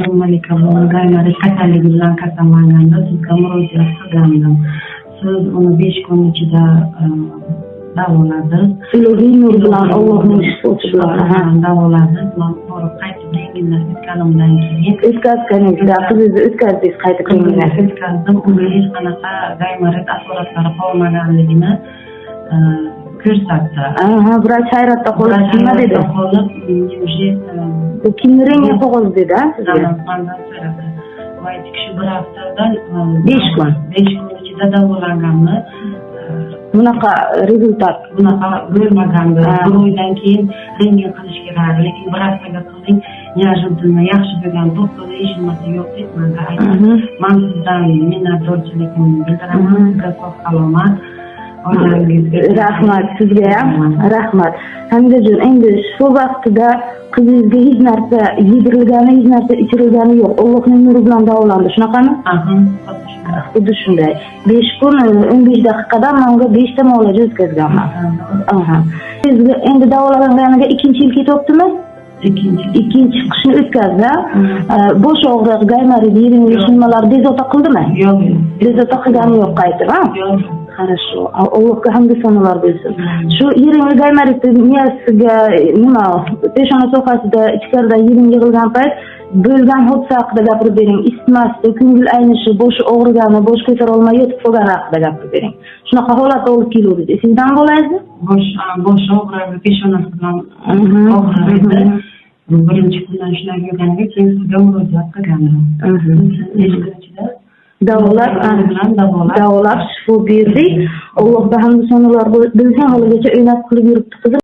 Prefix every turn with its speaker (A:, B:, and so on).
A: adım Malika Gaymari kasaligi bilan kasallanganda sizga murojaat qilgandim. Siz uni 5 kun ichida davoladingiz.
B: Ilohiy nur bilan Allohning shifosi bilan
A: davoladingiz. Men borib qaytib rentgendan o'tganimdan keyin
B: o'tkazganingizda qizingizni o'tkazdingiz qaytib rentgendan.
A: o'tkazdim. Unda hech qanaqa Gaymari asoratlari qolmaganligini ko'rsatdi.
B: Vrach hayratda qolib nima dedi? Bu kimni rentgen qog'oz dedi sizga?
A: Bu kishi bir haftadan
B: 5 kun
A: ichida davolanganmi?
B: Bunaqa rezultat
A: bo'lmagandi. Bir oydan keyin rentgen qilish kerak, lekin bir haftaga qiling, neожиданно yaxshi bo'lgan, doktorda eshitmasa yo'q deb menga aytdi. Men sizdan minnatdorchiligimni bildiraman. Sizga sog' salomat.
B: Rahmat sizga ham. Rahmat. Hamidajon, endi shu vaqtida qizingizga hech narsa yedirilgani, hech narsa ichirilgani yo'q. Allohning nuri bilan davolandi. Shunaqami? Xuddi shunday. 5 kun 15 daqiqadan men unga 5 ta muolaja o'tkazganman. Sizga endi davolaganganiga 2-yil ketyaptimi? Ikkinchi qishni o'tkazdi. Bosh og'riq, Gaymari yeringi shilmalar bezovta qildimi?
A: Yo'q.
B: Bezovta qilgani yo'q qaytib, ha?
A: Yo'q.
B: Хорошо. Allohga hamd sanolar bo'lsin. Shu yeringi Gaymari miyasiga nima, peshona sohasida ichkarida yering yig'ilgan payt bo'lgan hodisa haqida gapirib bering. Isitmasdi, ko'ngil aynishi, boshi og'rigani, bosh ko'tara olmay yotib qolgani haqida gapirib bering. Shunaqa holatda olib keluvdik. Esingizdan bo'laysiz?
A: Bosh og'rig'i, peshonasi bilan og'riydi. Birinchi kundan shunday bo'lganiga keyin sizga murojaat qilgandim. Davolab shifo berdik. Allohga hamd sanolar bo'lsin. Haligacha o'ynab qilib yuribdi qizim.